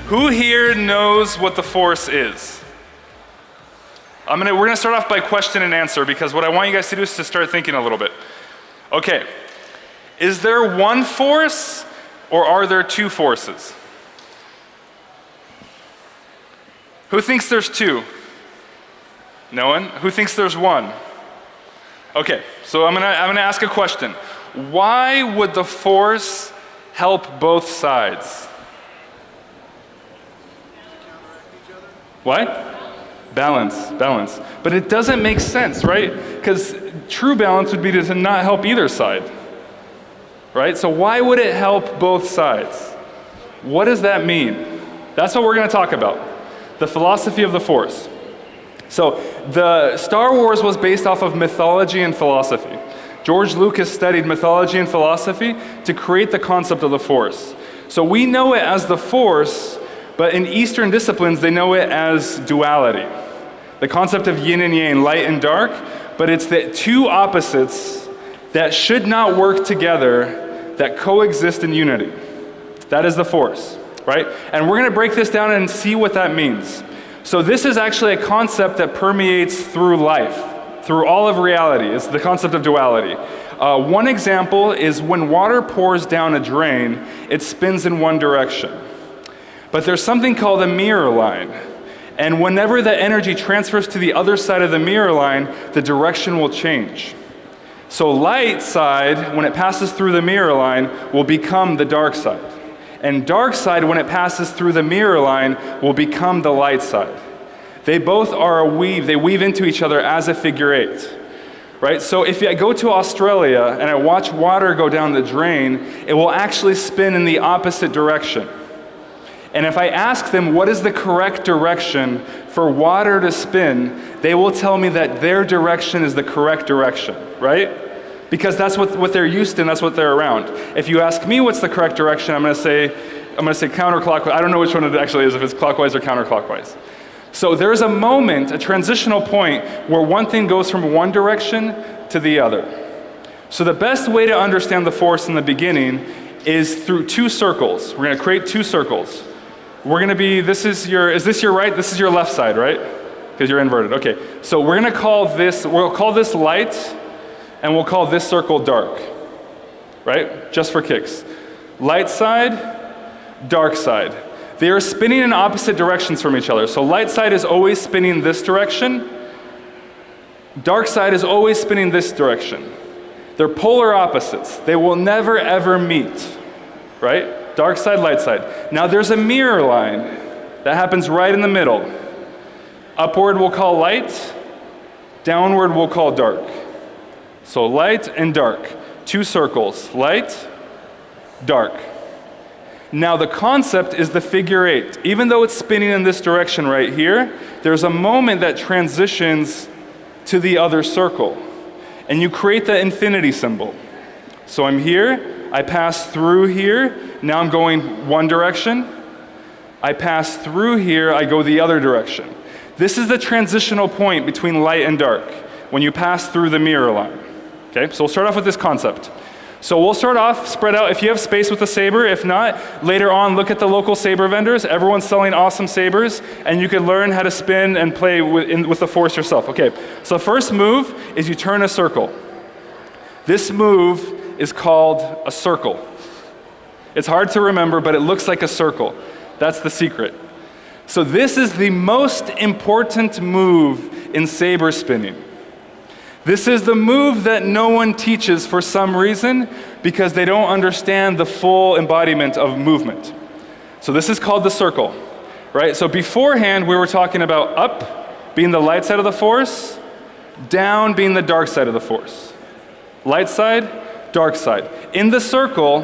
Who here knows what the Force is? We're gonna start off by question and answer, because what I want you guys to do is to start thinking a little bit. Okay, is there one force or are there two forces? Who thinks there's two? No one? Who thinks there's one? Okay, so I'm gonna ask a question. Why would the Force help both sides? What? Balance. But it doesn't make sense, right? Because true balance would be to not help either side, right? So why would it help both sides? What does that mean? That's what we're going to talk about. The philosophy of the Force. So the Star Wars was based off of mythology and philosophy. George Lucas studied mythology and philosophy to create the concept of the Force. So we know it as the Force, but in Eastern disciplines, they know it as duality. The concept of yin and yang, light and dark, but it's the two opposites that should not work together, that coexist in unity. That is the Force, right? And we're gonna break this down and see what that means. So this is actually a concept that permeates through life, through all of reality. It's the concept of duality. One example is when water pours down a drain, it spins in one direction. But there's something called a mirror line. And whenever that energy transfers to the other side of the mirror line, the direction will change. So light side, when it passes through the mirror line, will become the dark side. And dark side, when it passes through the mirror line, will become the light side. They both are a weave. They weave into each other as a figure eight. Right? So if I go to Australia and I watch water go down the drain, it will actually spin in the opposite direction. And if I ask them what is the correct direction for water to spin, they will tell me that their direction is the correct direction, right? Because that's what they're used to and that's what they're around. If you ask me what's the correct direction, I'm gonna say counterclockwise. I don't know which one it actually is, if it's clockwise or counterclockwise. So there's a moment, a transitional point, where one thing goes from one direction to the other. So the best way to understand the Force in the beginning is through two circles. We're gonna create two circles. We're gonna be, is this your right? This is your left side, right? Because you're inverted, okay. So we'll call this light, and we'll call this circle dark, right? Just for kicks. Light side, dark side. They are spinning in opposite directions from each other. So light side is always spinning this direction. Dark side is always spinning this direction. They're polar opposites. They will never ever meet, right? Dark side, light side. Now there's a mirror line that happens right in the middle. Upward we'll call light, downward we'll call dark. So light and dark, two circles, light, dark. Now the concept is the figure eight. Even though it's spinning in this direction right here, there's a moment that transitions to the other circle. And you create the infinity symbol. So I'm here, I pass through here, now I'm going one direction. I pass through here, I go the other direction. This is the transitional point between light and dark, when you pass through the mirror line. Okay, so we'll start off with this concept. So we'll start off, spread out, if you have space with a saber. If not, later on, look at the local saber vendors. Everyone's selling awesome sabers, and you can learn how to spin and play with the Force yourself. Okay, so first move is you turn a circle. This move is called a circle. It's hard to remember, but it looks like a circle. That's the secret. So this is the most important move in saber spinning. This is the move that no one teaches for some reason, because they don't understand the full embodiment of movement. So this is called the circle, right? So beforehand, we were talking about up being the light side of the Force, down being the dark side of the Force. Light side, dark side. In the circle,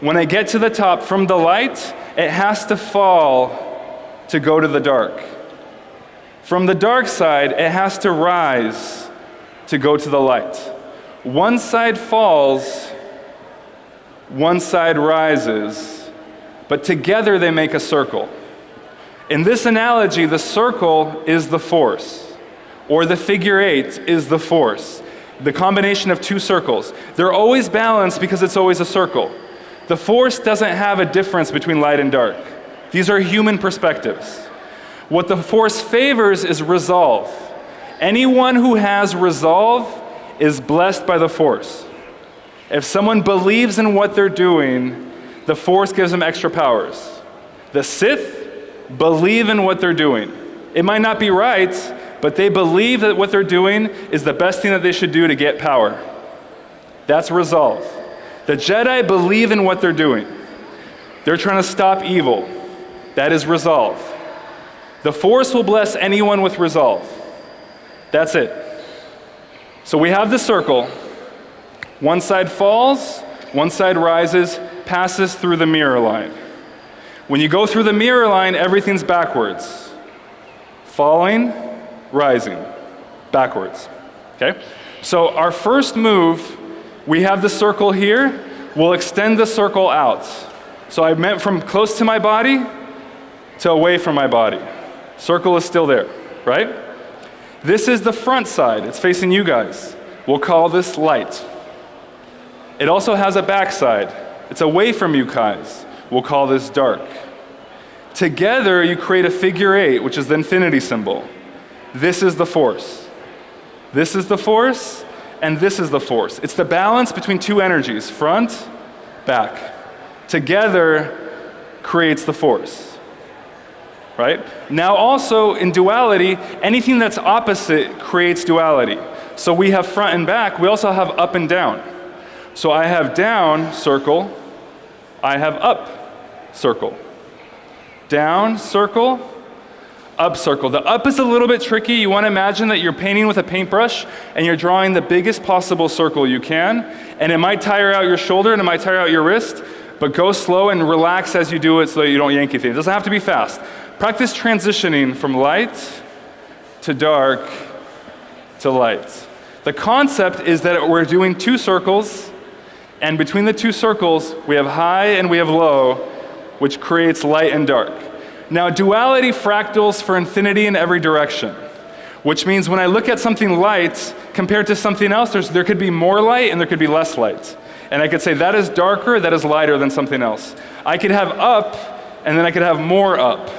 when I get to the top from the light, it has to fall to go to the dark. From the dark side, it has to rise to go to the light. One side falls, one side rises, but together they make a circle. In this analogy, the circle is the Force, or the figure eight is the Force, the combination of two circles. They're always balanced because it's always a circle. The Force doesn't have a difference between light and dark. These are human perspectives. What the Force favors is resolve. Anyone who has resolve is blessed by the Force. If someone believes in what they're doing, the Force gives them extra powers. The Sith believe in what they're doing. It might not be right, but they believe that what they're doing is the best thing that they should do to get power. That's resolve. The Jedi believe in what they're doing. They're trying to stop evil. That is resolve. The Force will bless anyone with resolve. That's it. So we have the circle. One side falls, one side rises, passes through the mirror line. When you go through the mirror line, everything's backwards. Falling, rising, backwards. Okay? So our first move, we have the circle here. We'll extend the circle out. So I meant from close to my body to away from my body. Circle is still there, right? This is the front side. It's facing you guys. We'll call this light. It also has a back side. It's away from you guys. We'll call this dark. Together, you create a figure 8, which is the infinity symbol. This is the Force. This is the Force, and this is the Force. It's the balance between two energies, front, back. Together creates the Force. Right? Now also, in duality, anything that's opposite creates duality. So we have front and back. We also have up and down. So I have down, circle. I have up, circle. Down, circle. Up, circle. The up is a little bit tricky. You want to imagine that you're painting with a paintbrush and you're drawing the biggest possible circle you can. And it might tire out your shoulder and it might tire out your wrist, but go slow and relax as you do it so that you don't yank anything. It doesn't have to be fast. Practice transitioning from light to dark to light. The concept is that we're doing two circles, and between the two circles, we have high and we have low, which creates light and dark. Now, duality fractals for infinity in every direction, which means when I look at something light compared to something else, there could be more light and there could be less light. And I could say that is darker, that is lighter than something else. I could have up, and then I could have more up.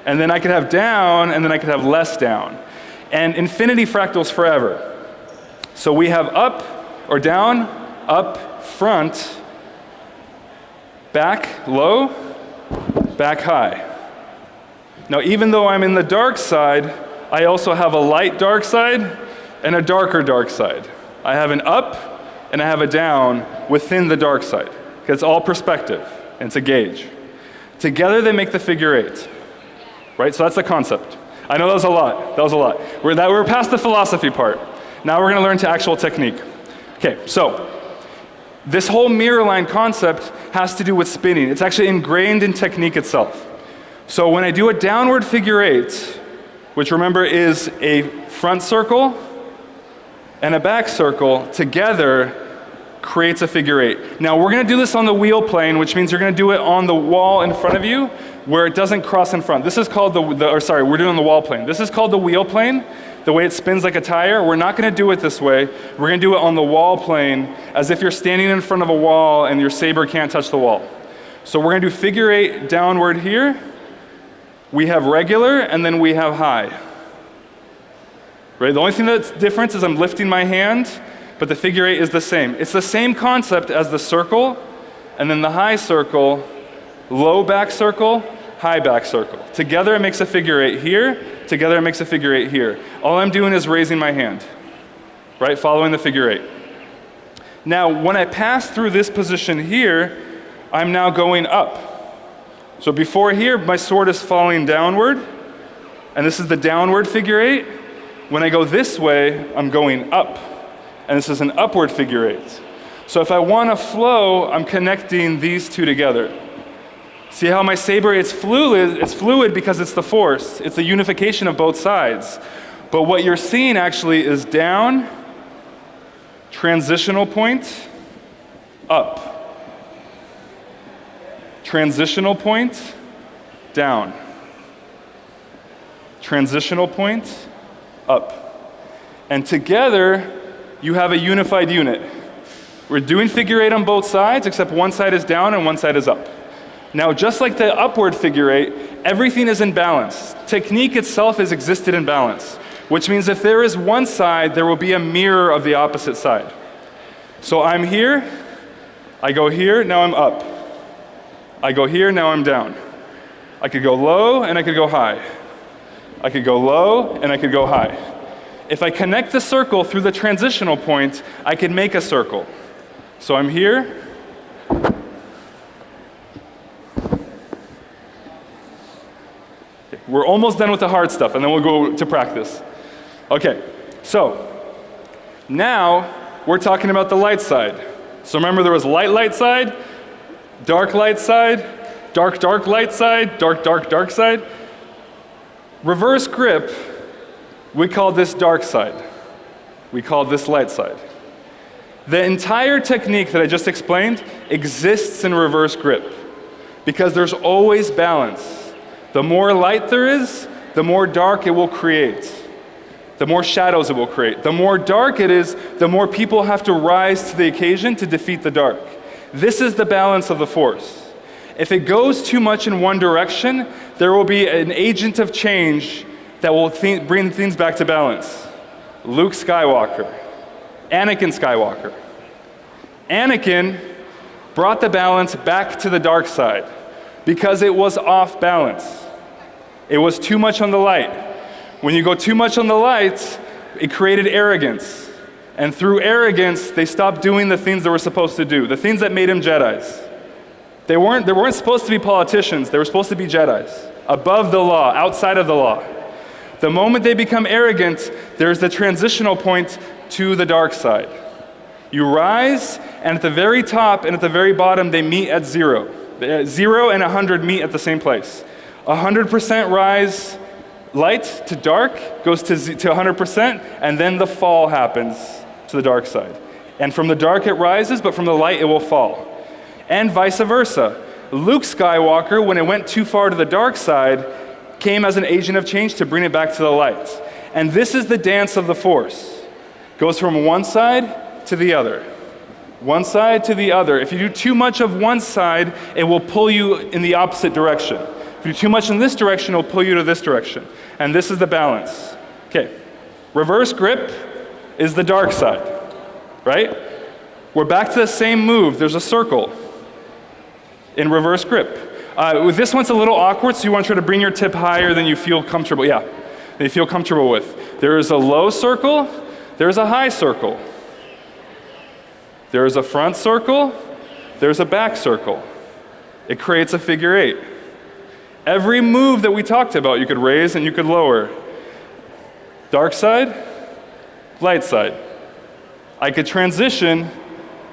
And then I could have down, and then I could have less down. And infinity fractals forever. So we have up or down, up, front, back, low, back, high. Now, even though I'm in the dark side, I also have a light dark side and a darker dark side. I have an up and I have a down within the dark side. Because it's all perspective, and it's a gauge. Together they make the figure 8. Right? So that's the concept. I know that was a lot. That was a lot. We're past the philosophy part. Now we're going to learn to actual technique. Okay, so this whole mirror line concept has to do with spinning. It's actually ingrained in technique itself. So when I do a downward figure 8, which remember is a front circle and a back circle, together creates a figure 8. Now we're going to do this on the wheel plane, which means you're going to do it on the wall in front of you, where it doesn't cross in front. This is called we're doing on the wall plane. This is called the wheel plane, the way it spins like a tire. We're not going to do it this way. We're going to do it on the wall plane, as if you're standing in front of a wall and your saber can't touch the wall. So we're going to do figure 8 downward here. We have regular, and then we have high. Right? The only thing that's different is I'm lifting my hand, but the figure 8 is the same. It's the same concept as the circle, and then the high circle, low back circle, high back circle. Together it makes a figure 8 here. Together it makes a figure 8 here. All I'm doing is raising my hand, right? Following the figure 8. Now, when I pass through this position here, I'm now going up. So before here, my sword is falling downward, and this is the downward figure 8. When I go this way, I'm going up, and this is an upward figure 8. So if I want to flow, I'm connecting these two together. See how my saber, it's fluid because it's the Force. It's the unification of both sides. But what you're seeing actually is down, transitional point, up. Transitional point, down. Transitional point, up. And together, you have a unified unit. We're doing figure 8 on both sides, except one side is down and one side is up. Now, just like the upward figure eight, everything is in balance. Technique itself is existed in balance, which means if there is one side, there will be a mirror of the opposite side. So I'm here, I go here, now I'm up. I go here, now I'm down. I could go low and I could go high. I could go low and I could go high. If I connect the circle through the transitional point, I can make a circle. So I'm here. We're almost done with the hard stuff, and then we'll go to practice. Okay, so now we're talking about the light side. So remember there was light side, dark light side, dark light side, dark side. Reverse grip, we call this dark side. We call this light side. The entire technique that I just explained exists in reverse grip because there's always balance. The more light there is, the more dark it will create. The more shadows it will create. The more dark it is, the more people have to rise to the occasion to defeat the dark. This is the balance of the Force. If it goes too much in one direction, there will be an agent of change that will bring things back to balance. Luke Skywalker, Anakin Skywalker. Anakin brought the balance back to the dark side because it was off balance. It was too much on the light. When you go too much on the light, it created arrogance. And through arrogance, they stopped doing the things they were supposed to do, the things that made them Jedis. They weren't supposed to be politicians, they were supposed to be Jedis, above the law, outside of the law. The moment they become arrogant, there's the transitional point to the dark side. You rise, and at the very top and at the very bottom, they meet at 0. 0 and 100 meet at the same place. 100% rise, light to dark, goes to 100%, and then the fall happens to the dark side. And from the dark it rises, but from the light it will fall. And vice versa. Luke Skywalker, when it went too far to the dark side, came as an agent of change to bring it back to the light. And this is the dance of the Force. Goes from one side to the other. One side to the other. If you do too much of one side, it will pull you in the opposite direction. If you do too much in this direction, it will pull you to this direction. And this is the balance. Okay, reverse grip is the dark side, right? We're back to the same move. There's a circle in reverse grip. With this one's a little awkward, so you want to try to bring your tip higher than you feel comfortable. Yeah, than you feel comfortable with. There is a low circle. There's a high circle. There's a front circle. There's a back circle. It creates a figure eight. Every move that we talked about, you could raise and you could lower. Dark side, light side. I could transition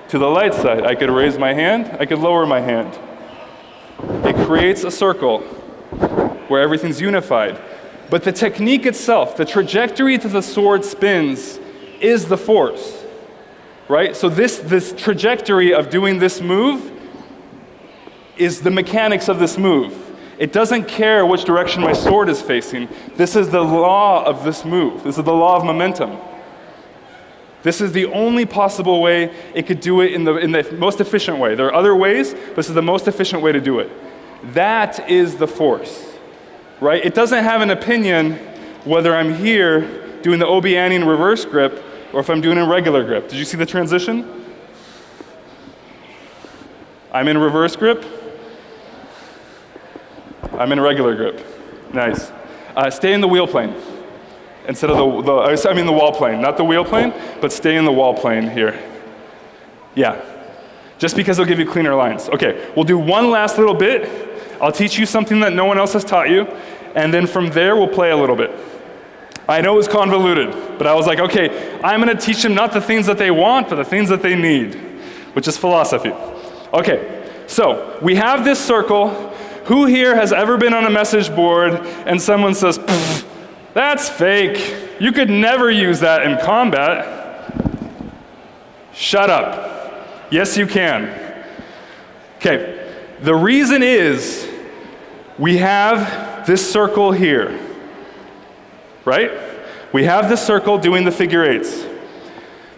to the light side. I could raise my hand, I could lower my hand. It creates a circle where everything's unified. But the technique itself, the trajectory that the sword spins, is the Force, right? So this trajectory of doing this move is the mechanics of this move. It doesn't care which direction my sword is facing. This is the law of this move. This is the law of momentum. This is the only possible way it could do it in the most efficient way. There are other ways, but this is the most efficient way to do it. That is the Force, right? It doesn't have an opinion whether I'm here doing the Obi-Wan reverse grip or if I'm doing a regular grip. Did you see the transition? I'm in reverse grip. I'm in regular grip. Nice. Stay in the wheel plane instead of the wall plane. Not the wheel plane, but stay in the wall plane here. Yeah. Just because it'll give you cleaner lines. Okay, we'll do one last little bit. I'll teach you something that no one else has taught you, and then from there we'll play a little bit. I know it was convoluted, but I was like, okay, I'm going to teach them not the things that they want, but the things that they need, which is philosophy. Okay, so we have this circle. Who here has ever been on a message board and someone says, that's fake. You could never use that in combat. Shut up. Yes, you can. Okay, the reason is we have this circle here, right? We have this circle doing the figure eights.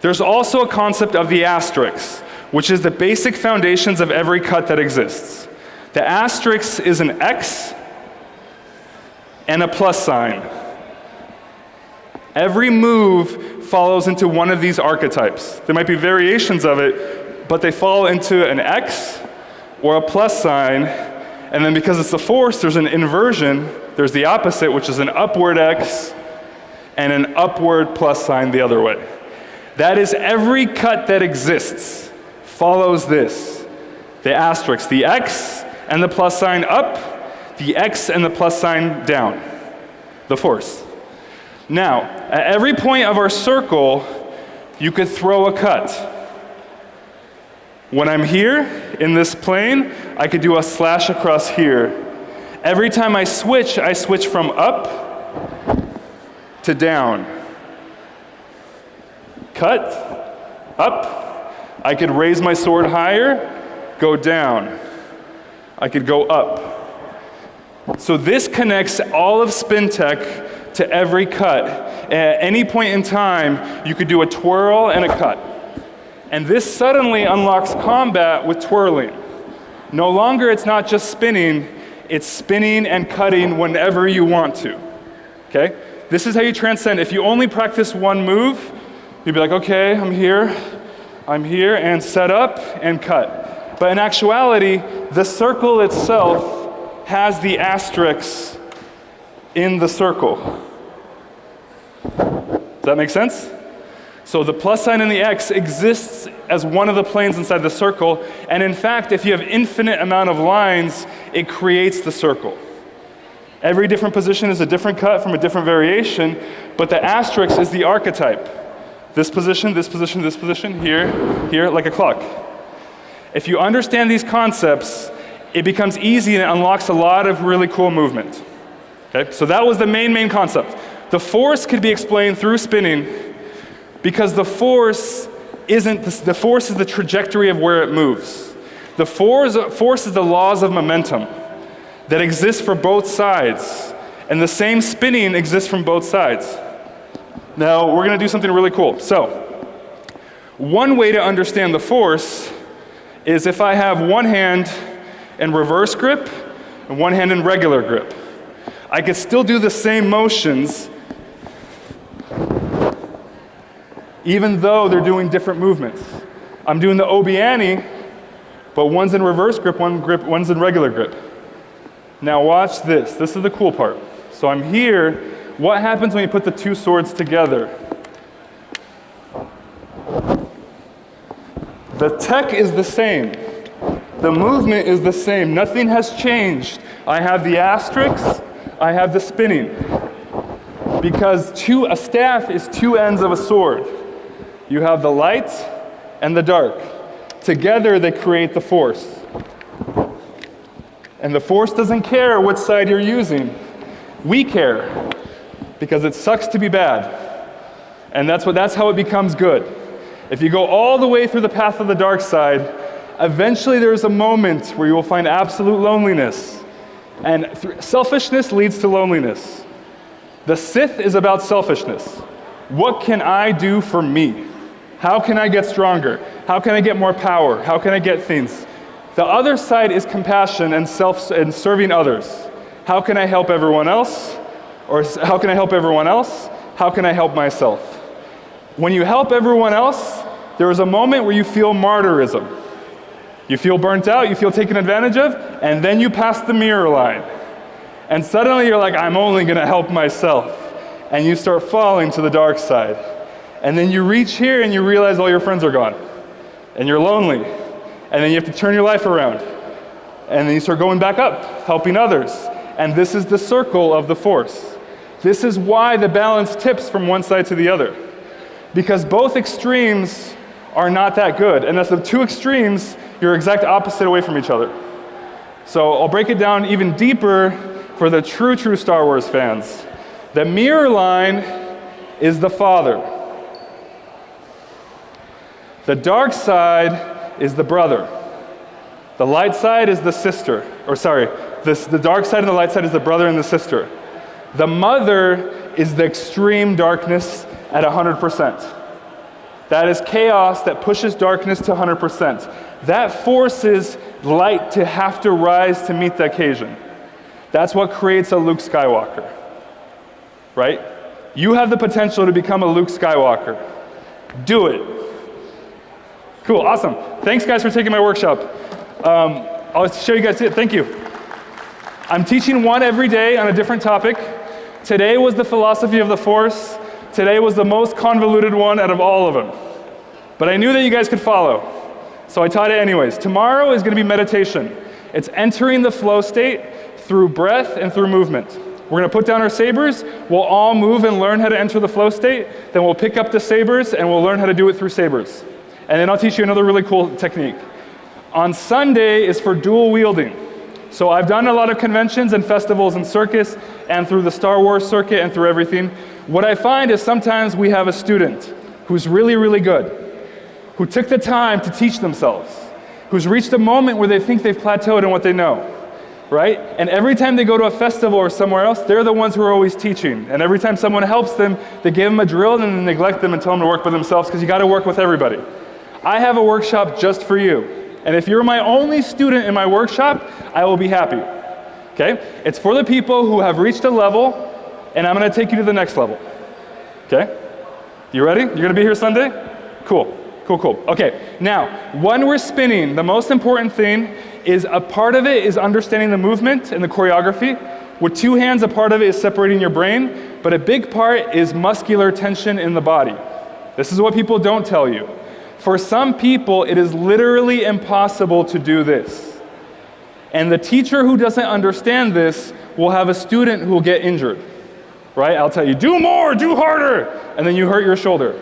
There's also a concept of the asterisk, which is the basic foundations of every cut that exists. The asterisk is an X and a plus sign. Every move follows into one of these archetypes. There might be variations of it, but they fall into an X or a plus sign, and then because it's the Force, there's an inversion. There's the opposite, which is an upward X and an upward plus sign the other way. That is, every cut that exists follows this. The asterisk, the X and the plus sign up, the X and the plus sign down. The Force. Now, at every point of our circle, you could throw a cut. When I'm here in this plane, I could do a slash across here. Every time I switch from up to down. Cut, up. I could raise my sword higher, go down. I could go up. So this connects all of spin tech to every cut. At any point in time, you could do a twirl and a cut. And this suddenly unlocks combat with twirling. No longer it's not just spinning, it's spinning and cutting whenever you want to. Okay? This is how you transcend. If you only practice one move, you'd be like, okay, I'm here, and set up and cut. But in actuality, the circle itself has the asterisk in the circle. Does that make sense? So the plus sign and the X exists as one of the planes inside the circle, and in fact, if you have infinite amount of lines, it creates the circle. Every different position is a different cut from a different variation, but the asterisk is the archetype. This position, this position, this position, here, like a clock. If you understand these concepts, it becomes easy and it unlocks a lot of really cool movement. Okay? So that was the main concept. The Force could be explained through spinning because the Force is the trajectory of where it moves. The force is the laws of momentum that exist for both sides, and the same spinning exists from both sides. Now, we're going to do something really cool. So, one way to understand the Force is if I have one hand in reverse grip and one hand in regular grip. I could still do the same motions even though they're doing different movements. I'm doing the Obi-Wan, but one's in reverse grip, one's in regular grip. Now watch this. This is the cool part. So I'm here. What happens when you put the two swords together? The tech is the same. The movement is the same. Nothing has changed. I have the asterisk, I have the spinning. Because a staff is two ends of a sword. You have the light and the dark. Together they create the Force. And the Force doesn't care which side you're using. We care, because it sucks to be bad. And that's how it becomes good. If you go all the way through the path of the dark side, eventually there's a moment where you will find absolute loneliness. And selfishness leads to loneliness. The Sith is about selfishness. What can I do for me? How can I get stronger? How can I get more power? How can I get things? The other side is compassion and serving others. How can I help everyone else? Or how can I help everyone else? How can I help myself? When you help everyone else, there is a moment where you feel martyrism. You feel burnt out, you feel taken advantage of, and then you pass the mirror line. And suddenly you're like, I'm only going to help myself. And you start falling to the dark side. And then you reach here and you realize all your friends are gone. And you're lonely. And then you have to turn your life around. And then you start going back up, helping others. And this is the circle of the Force. This is why the balance tips from one side to the other. Because both extremes are not that good. And as the two extremes, you're exact opposite away from each other. So I'll break it down even deeper for the true Star Wars fans. The mirror line is the father. The dark side is the brother. The light side is the sister. The dark side and the light side is the brother and the sister. The mother is the extreme darkness at 100%. That is chaos that pushes darkness to 100%. That forces light to have to rise to meet the occasion. That's what creates a Luke Skywalker, right? You have the potential to become a Luke Skywalker. Do it. Cool, awesome. Thanks guys for taking my workshop. I'll show you guys it, thank you. I'm teaching one every day on a different topic. Today was the philosophy of the Force. Today was the most convoluted one out of all of them. But I knew that you guys could follow, so I taught it anyways. Tomorrow is going to be meditation. It's entering the flow state through breath and through movement. We're going to put down our sabers, we'll all move and learn how to enter the flow state, then we'll pick up the sabers and we'll learn how to do it through sabers. And then I'll teach you another really cool technique. On Sunday is for dual wielding. So I've done a lot of conventions and festivals and circus and through the Star Wars circuit and through everything. What I find is sometimes we have a student who's really, really good, who took the time to teach themselves, who's reached a moment where they think they've plateaued in what they know, right? And every time they go to a festival or somewhere else, they're the ones who are always teaching. And every time someone helps them, they give them a drill and then neglect them and tell them to work by themselves because you got to work with everybody. I have a workshop just for you. And if you're my only student in my workshop, I will be happy, okay? It's for the people who have reached a level, and I'm gonna take you to the next level, okay? You ready? You're gonna be here Sunday? Cool, cool, cool. Okay, now, when we're spinning, the most important thing is a part of it is understanding the movement and the choreography. With two hands, a part of it is separating your brain, but a big part is muscular tension in the body. This is what people don't tell you. For some people, it is literally impossible to do this. And the teacher who doesn't understand this will have a student who will get injured, right? I'll tell you, do more, do harder, and then you hurt your shoulder.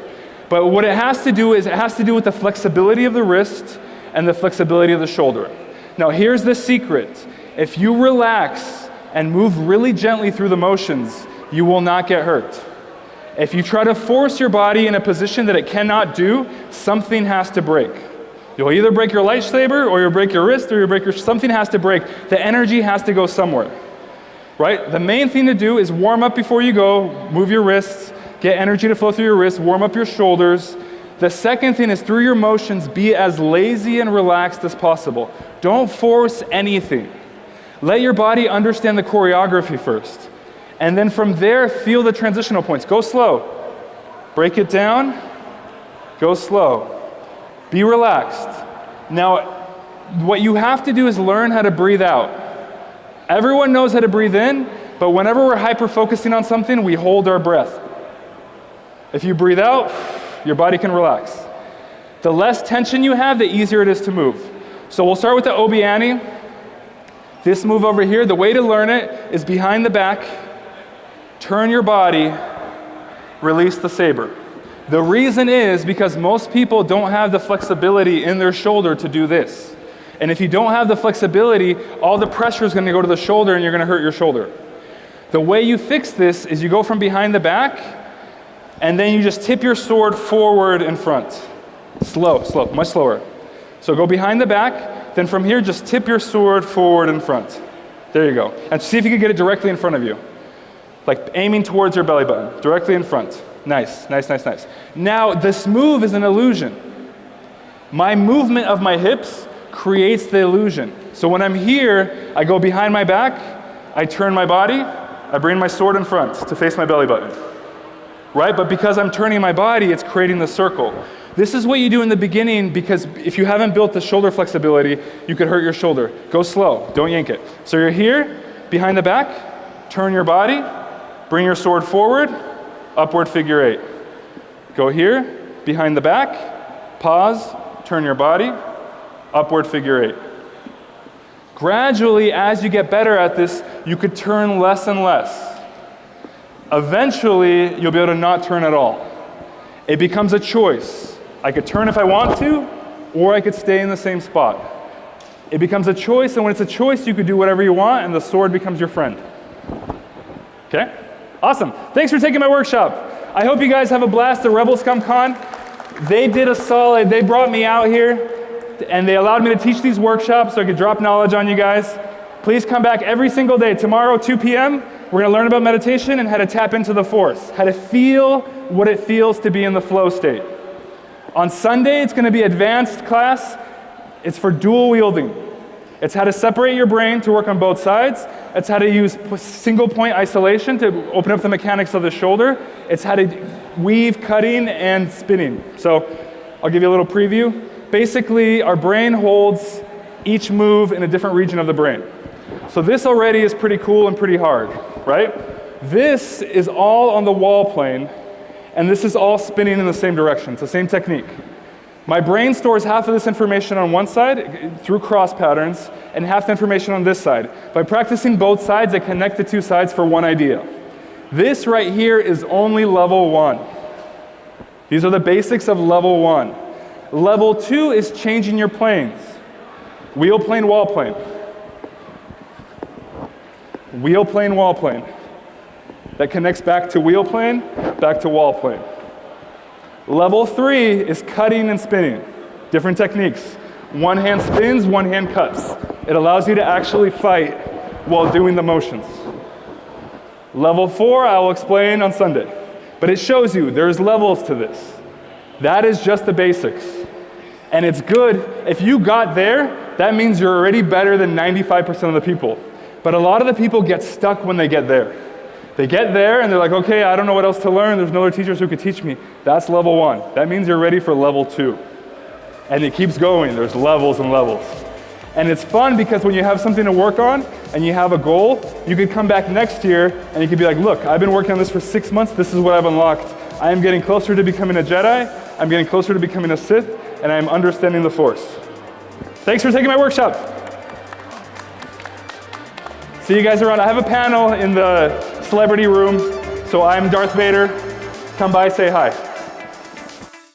But what it has to do is, it has to do with the flexibility of the wrist and the flexibility of the shoulder. Now here's the secret. If you relax and move really gently through the motions, you will not get hurt. If you try to force your body in a position that it cannot do, something has to break. You'll either break your lightsaber, or you'll break your wrist, or you'll break something has to break. The energy has to go somewhere, right? The main thing to do is warm up before you go, move your wrists, get energy to flow through your wrists, warm up your shoulders. The second thing is through your motions, be as lazy and relaxed as possible. Don't force anything. Let your body understand the choreography first. And then from there, feel the transitional points. Go slow. Break it down. Go slow. Be relaxed. Now, what you have to do is learn how to breathe out. Everyone knows how to breathe in, but whenever we're hyper-focusing on something, we hold our breath. If you breathe out, your body can relax. The less tension you have, the easier it is to move. So we'll start with the Obi-Wan. This move over here, the way to learn it is behind the back. Turn your body, release the saber. The reason is because most people don't have the flexibility in their shoulder to do this. And if you don't have the flexibility, all the pressure is going to go to the shoulder and you're going to hurt your shoulder. The way you fix this is you go from behind the back and then you just tip your sword forward in front. Slow, slow, much slower. So go behind the back, then from here just tip your sword forward in front. There you go. And see if you can get it directly in front of you. Like aiming towards your belly button, directly in front. Nice, nice, nice, nice. Now, this move is an illusion. My movement of my hips creates the illusion. So when I'm here, I go behind my back, I turn my body, I bring my sword in front to face my belly button. Right? But because I'm turning my body, it's creating the circle. This is what you do in the beginning because if you haven't built the shoulder flexibility, you could hurt your shoulder. Go slow, don't yank it. So you're here, behind the back, turn your body, bring your sword forward, upward figure 8. Go here, behind the back, pause, turn your body, upward figure 8. Gradually, as you get better at this, you could turn less and less. Eventually, you'll be able to not turn at all. It becomes a choice. I could turn if I want to, or I could stay in the same spot. It becomes a choice, and when it's a choice, you could do whatever you want, and the sword becomes your friend. Okay? Awesome. Thanks for taking my workshop. I hope you guys have a blast at Rebel Scum Con. They did a solid. They brought me out here, and they allowed me to teach these workshops so I could drop knowledge on you guys. Please come back every single day. Tomorrow, 2 p.m., we're going to learn about meditation and how to tap into the Force, how to feel what it feels to be in the flow state. On Sunday, it's going to be advanced class. It's for dual wielding. It's how to separate your brain to work on both sides. It's how to use single point isolation to open up the mechanics of the shoulder. It's how to weave, cutting, and spinning. So I'll give you a little preview. Basically, our brain holds each move in a different region of the brain. So this already is pretty cool and pretty hard, right? This is all on the wall plane, and this is all spinning in the same direction. It's the same technique. My brain stores half of this information on one side through cross patterns, and half the information on this side. By practicing both sides, I connect the two sides for one idea. This right here is only level 1. These are the basics of level 1. Level 2 is changing your planes. Wheel plane, wall plane. Wheel plane, wall plane. That connects back to wheel plane, back to wall plane. Level 3 is cutting and spinning. Different techniques. One hand spins, one hand cuts. It allows you to actually fight while doing the motions. Level 4 I will explain on Sunday. But it shows you there's levels to this. That is just the basics. And it's good. If you got there, that means you're already better than 95% of the people. But a lot of the people get stuck when they get there. They get there and they're like, okay, I don't know what else to learn. There's no other teachers who could teach me. That's level 1. That means you're ready for level 2. And it keeps going. There's levels and levels. And it's fun because when you have something to work on and you have a goal, you could come back next year and you could be like, look, I've been working on this for 6 months. This is what I've unlocked. I am getting closer to becoming a Jedi. I'm getting closer to becoming a Sith. And I am understanding the Force. Thanks for taking my workshop. See you guys around. I have a panel in the celebrity room. So I'm Darth Vader. Come by, say hi.